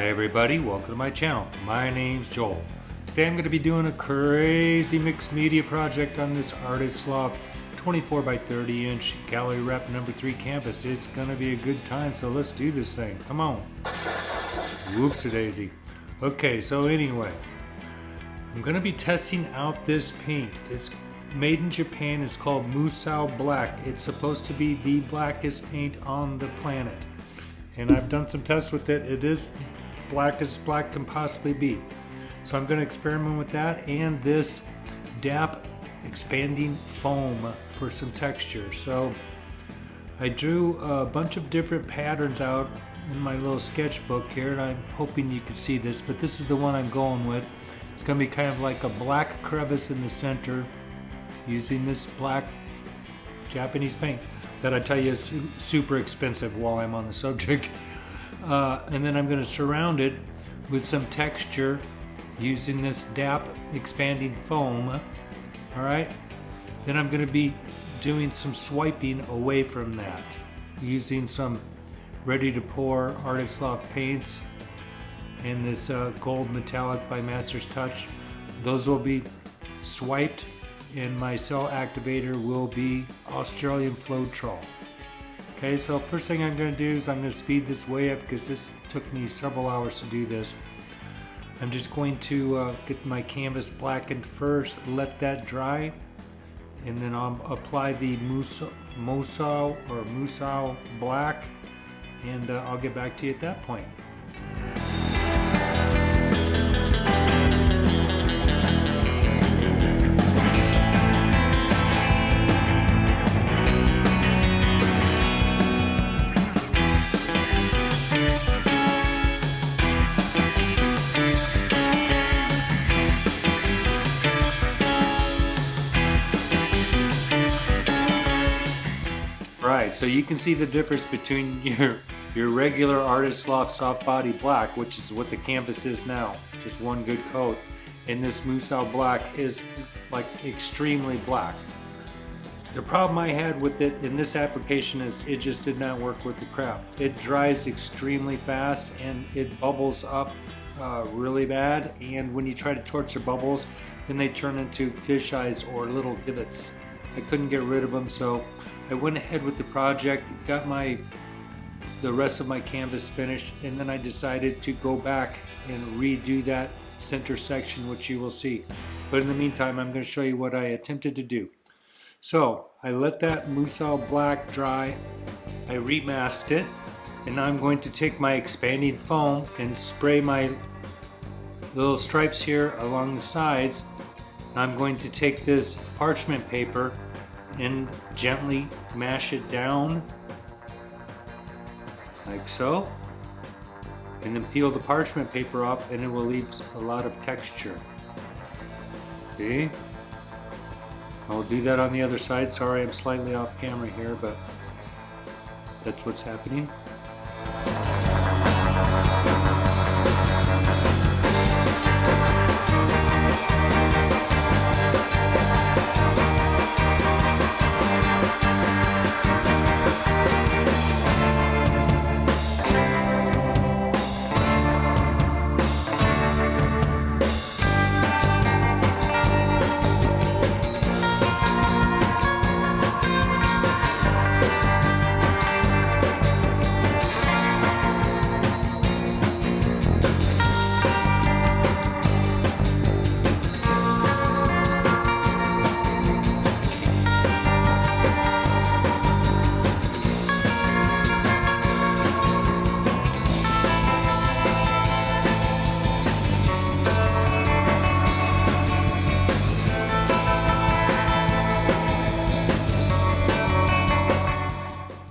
Hi everybody, welcome to my channel. My name's Joel. Today I'm going to be doing a crazy mixed media project on this Artist Loft 24 by 30 inch gallery wrap number 3 canvas. It's going to be a good time, so let's do this thing. Come on. Whoops-a-daisy. Okay, so anyway, I'm going to be testing out this paint. It's made in Japan. It's called Musou Black. It's supposed to be the blackest paint on the planet. And I've done some tests with it. It is black as black can possibly be. So I'm going to experiment with that and this DAP expanding foam for some texture. So I drew a bunch of different patterns out in my little sketchbook here, and I'm hoping you can see this, but this is the one I'm going with. It's going to be kind of like a black crevice in the center using this black Japanese paint that I tell you is super expensive while I'm on the subject. And then I'm going to surround it with some texture using this DAP expanding foam. All right. Then I'm going to be doing some swiping away from that using some ready to pour Artist Loft paints and this gold metallic by Master's Touch. Those will be swiped, and my cell activator will be Australian Floetrol. Okay, so first thing I'm going to do is I'm going to speed this way up because this took me several hours to do this. I'm just going to get my canvas blackened first, let that dry, and then I'll apply the Musou Black, and I'll get back to you at that point. Right, so you can see the difference between your regular Artist Loft soft body black, which is what the canvas is now, just one good coat, and this Musou Black is like extremely black. The problem I had with it in this application is it just did not work with the craft. It dries extremely fast and it bubbles up really bad, and when you try to torch the bubbles, then they turn into fish eyes or little divots. I couldn't get rid of them, so I went ahead with the project, got the rest of my canvas finished, and then I decided to go back and redo that center section, which you will see. But in the meantime, I'm going to show you what I attempted to do. So I let that Musou Black dry, I remasked it, and now I'm going to take my expanding foam and spray my little stripes here along the sides. I'm going to take this parchment paper and gently mash it down like so, and then peel the parchment paper off, and it will leave a lot of texture. See? I'll do that on the other side. Sorry, I'm slightly off camera here, but that's what's happening.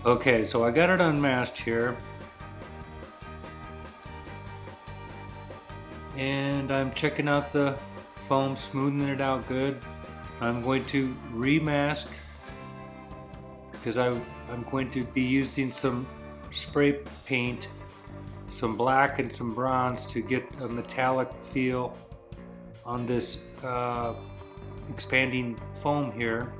Okay, so I got it unmasked here, and I'm checking out the foam, smoothing it out good. I'm going to remask because I'm going to be using some spray paint, some black and some bronze, to get a metallic feel on this expanding foam here.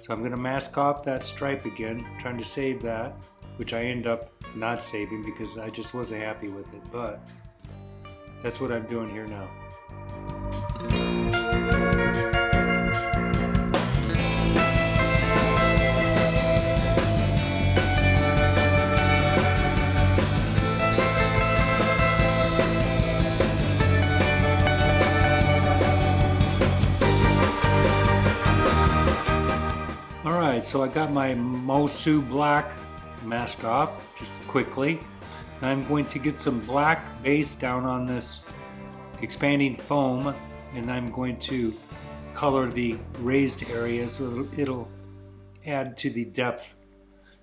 So I'm going to mask off that stripe again, trying to save that, which I end up not saving because I just wasn't happy with it, but that's what I'm doing here now. Alright, so I got my Musou black mask off just quickly. Now I'm going to get some black base down on this expanding foam, and I'm going to color the raised areas so it'll add to the depth.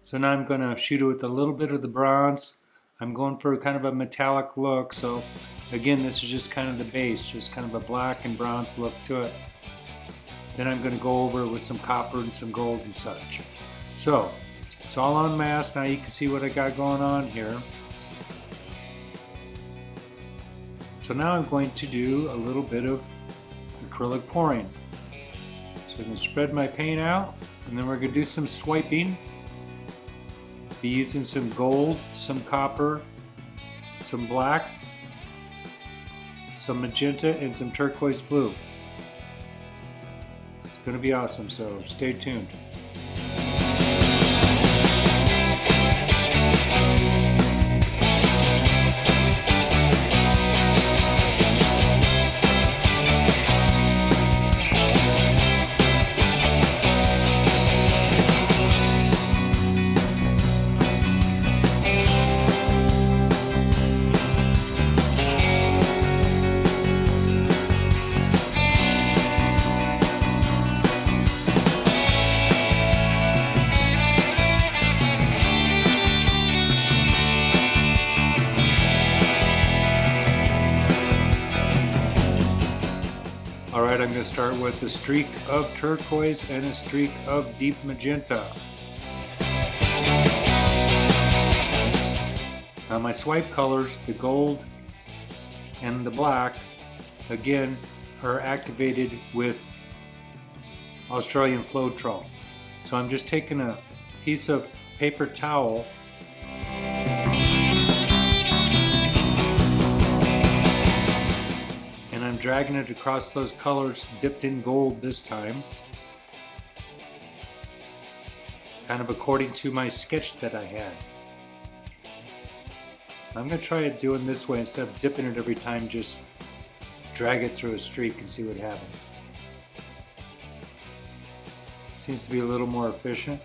So now I'm going to shoot it with a little bit of the bronze. I'm going for kind of a metallic look, so again this is just kind of the base, just kind of a black and bronze look to it. Then I'm going to go over it with some copper and some gold and such. So it's all on mask. Now you can see what I got going on here. So now I'm going to do a little bit of acrylic pouring. So I'm going to spread my paint out, and then we're going to do some swiping. Be using some gold, some copper, some black, some magenta, and some turquoise blue. It's going to be awesome, so stay tuned. Alright, I'm going to start with a streak of turquoise and a streak of deep magenta. Now my swipe colors, the gold and the black, again, are activated with Australian Floetrol. So I'm just taking a piece of paper towel and I'm dragging it across those colors dipped in gold this time, kind of according to my sketch that I had. I'm going to try it doing this way instead of dipping it every time, just drag it through a streak and see what happens. Seems to be a little more efficient.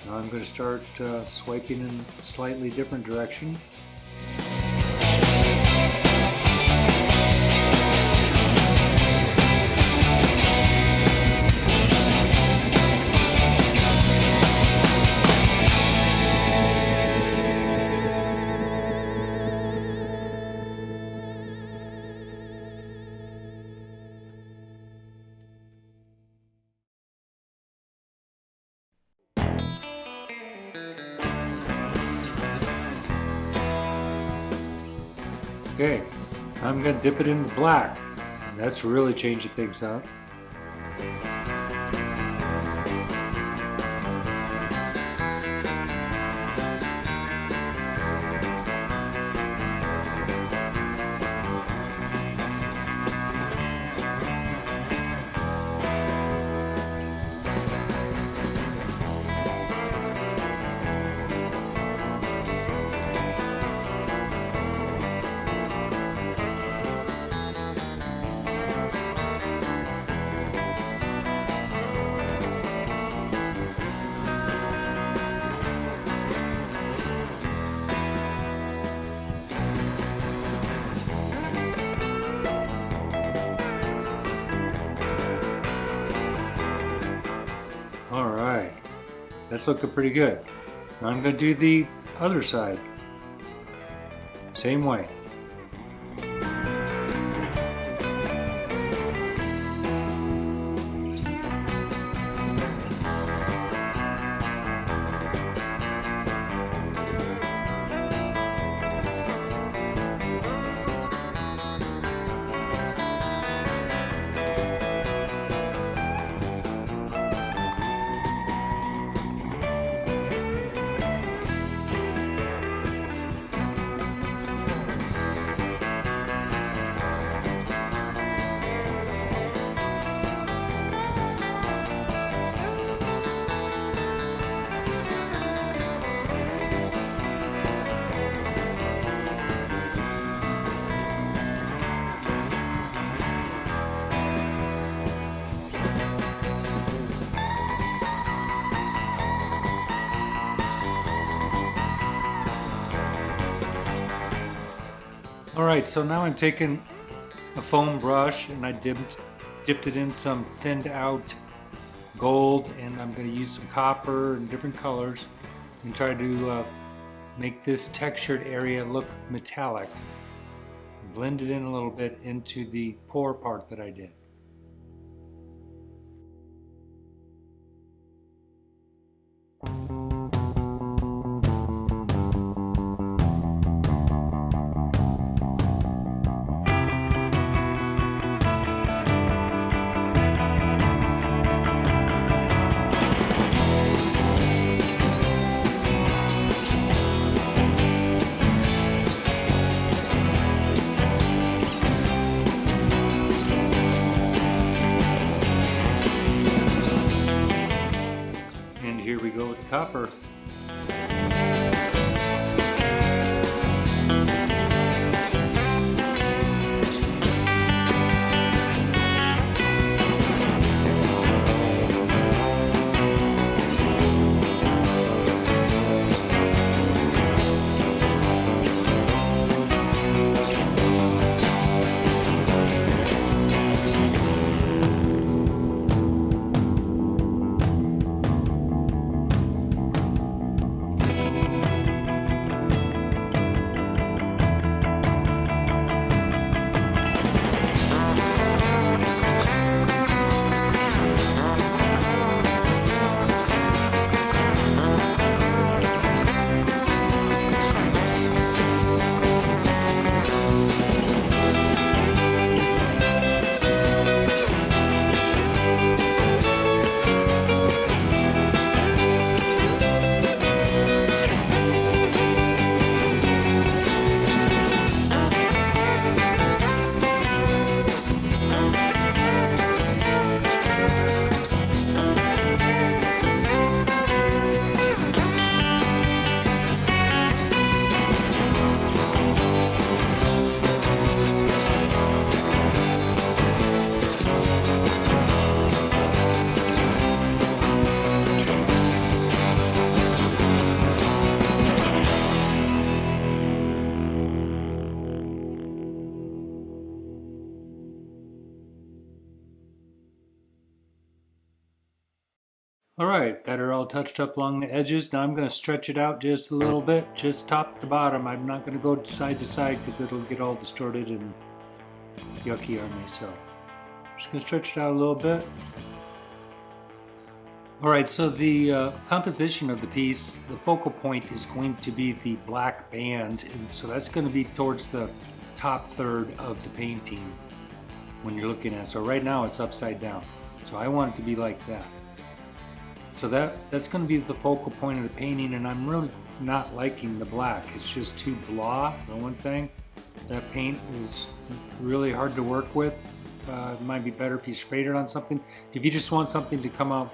Now I'm going to start swiping in a slightly different direction. Okay, I'm going to dip it in black. That's really changing things up. Alright, that's looking pretty good. Now I'm going to do the other side. Same way. Alright, so now I'm taking a foam brush and I dipped it in some thinned out gold, and I'm going to use some copper and different colors and try to make this textured area look metallic. Blend it in a little bit into the pour part that I did. Here we go with the copper. Alright, got it all touched up along the edges. Now I'm going to stretch it out just a little bit, just top to bottom. I'm not going to go side to side because it'll get all distorted and yucky on me. So I'm just going to stretch it out a little bit. Alright, so the composition of the piece, the focal point is going to be the black band. And so that's going to be towards the top third of the painting when you're looking at it. So right now it's upside down. So I want it to be like that. So that's going to be the focal point of the painting, and I'm really not liking the black. It's just too blah, for one thing. That paint is really hard to work with. It might be better if you sprayed it on something. If you just want something to come out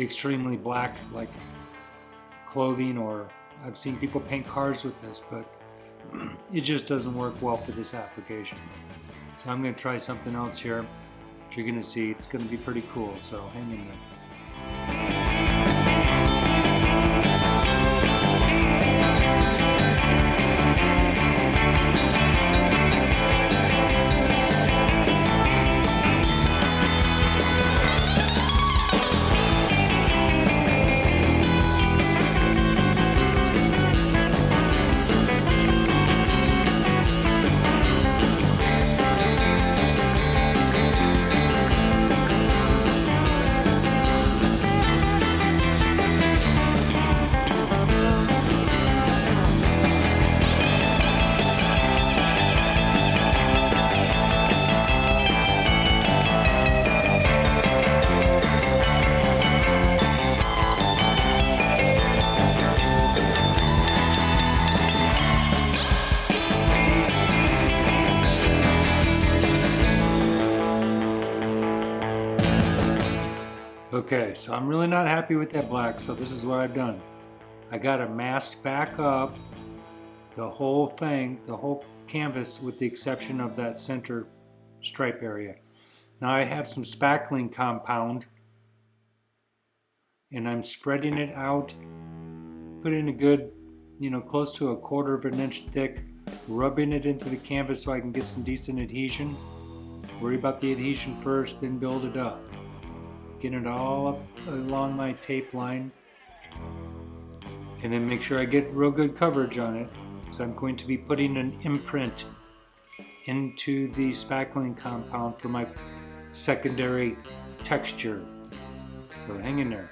extremely black, like clothing, or I've seen people paint cars with this, but it just doesn't work well for this application. So I'm going to try something else here, which you're going to see. It's going to be pretty cool, so hang in there. Okay, so I'm really not happy with that black, so this is what I've done. I got to mask back up the whole thing, the whole canvas, with the exception of that center stripe area. Now I have some spackling compound, and I'm spreading it out, putting a good, close to 1/4 of an inch thick rubbing it into the canvas so I can get some decent adhesion. Worry about the adhesion first, then build it up. Get it all up along my tape line. And then make sure I get real good coverage on it, because I'm going to be putting an imprint into the spackling compound for my secondary texture. So hang in there.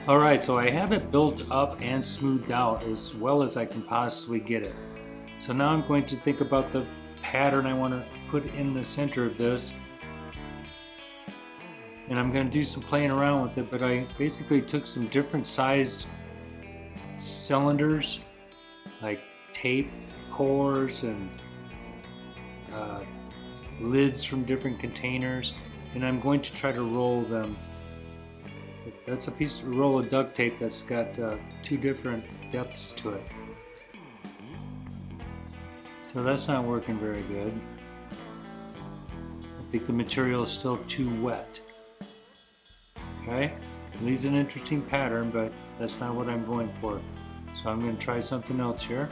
Alright, so I have it built up and smoothed out as well as I can possibly get it. So now I'm going to think about the pattern I want to put in the center of this. And I'm going to do some playing around with it, but I basically took some different sized cylinders, like tape cores and lids from different containers, and I'm going to try to roll them. That's a roll of duct tape that's got 2 different depths to it. So that's not working very good. I think the material is still too wet. Okay, it leaves an interesting pattern, but that's not what I'm going for. So I'm going to try something else here.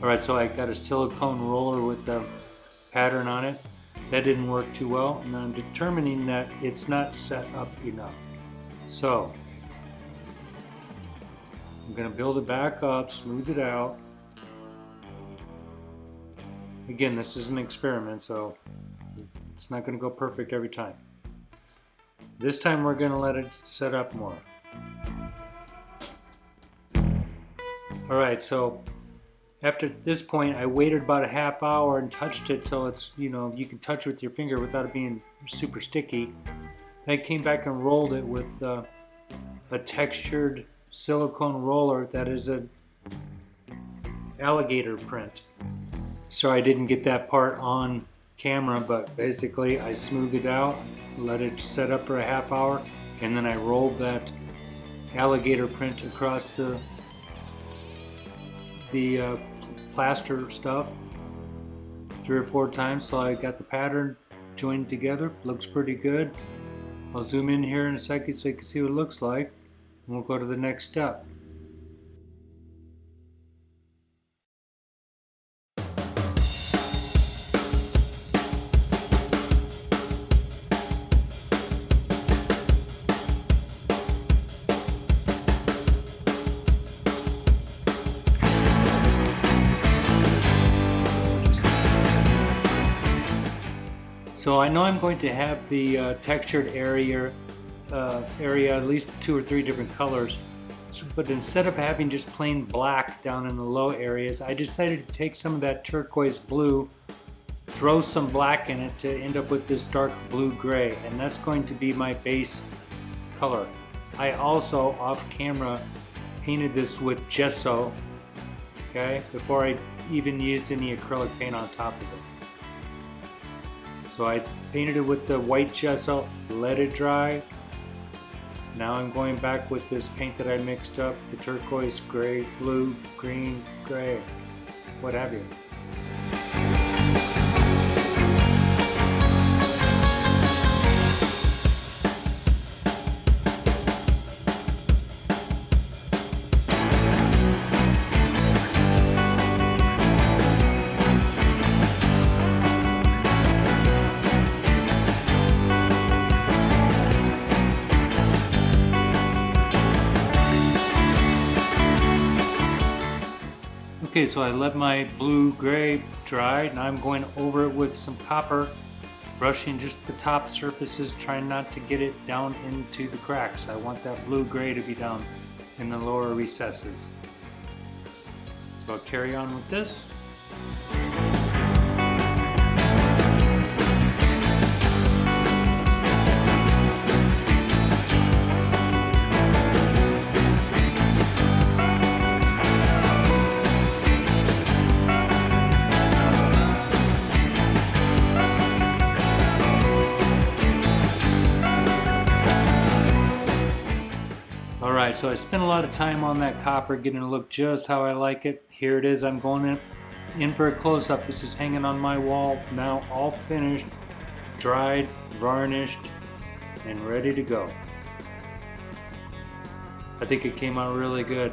Alright, so I got a silicone roller with the pattern on it. That didn't work too well, and I'm determining that it's not set up enough. So I'm going to build it back up, smooth it out. Again, this is an experiment, so it's not going to go perfect every time. This time we're going to let it set up more. Alright, so after this point, I waited about a half hour and touched it so it's, you can touch it with your finger without it being super sticky. Then I came back and rolled it with a textured silicone roller that is a alligator print. So I didn't get that part on camera, but basically I smoothed it out, let it set up for a half hour, and then I rolled that alligator print across the plaster stuff 3 or 4 times, so I got the pattern joined together. Looks pretty good. I'll zoom in here in a second so you can see what it looks like, and we'll go to the next step. So I know I'm going to have the textured area at least 2 or 3 different colors, but instead of having just plain black down in the low areas, I decided to take some of that turquoise blue, throw some black in it to end up with this dark blue-gray, and that's going to be my base color. I also, off camera, painted this with gesso, okay, before I even used any acrylic paint on top of it. So I painted it with the white gesso, let it dry. Now I'm going back with this paint that I mixed up, the turquoise, gray, blue, green, gray, what have you. Okay, so I let my blue-gray dry. Now I'm going over it with some copper, brushing just the top surfaces, trying not to get it down into the cracks. I want that blue-gray to be down in the lower recesses. So I'll carry on with this. Alright, so I spent a lot of time on that copper getting it to look just how I like it. Here it is, I'm going in for a close-up. This is hanging on my wall now, all finished, dried, varnished, and ready to go. I think it came out really good.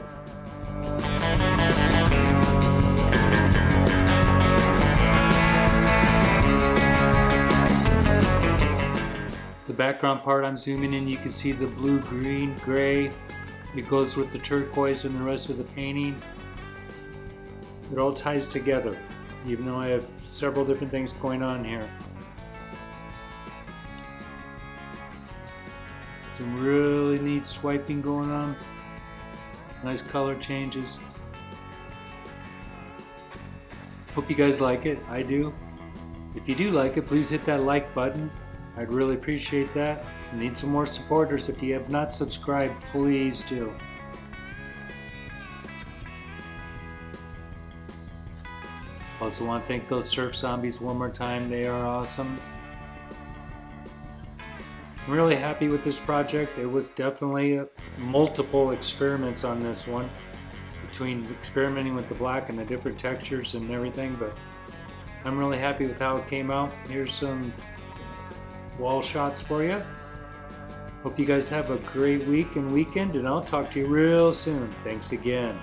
The background part, I'm zooming in, you can see the blue, green, gray. It goes with the turquoise and the rest of the painting. It all ties together, even though I have several different things going on here. Some really neat swiping going on. Nice color changes. Hope you guys like it. I do. If you do like it, please hit that like button. I'd really appreciate that. I need some more supporters. If you have not subscribed, please do. Also want to thank those surf zombies one more time. They are awesome. I'm really happy with this project. It was definitely multiple experiments on this one, between experimenting with the black and the different textures and everything, but I'm really happy with how it came out. Here's some wall shots for you. Hope you guys have a great week and weekend, and I'll talk to you real soon. Thanks again.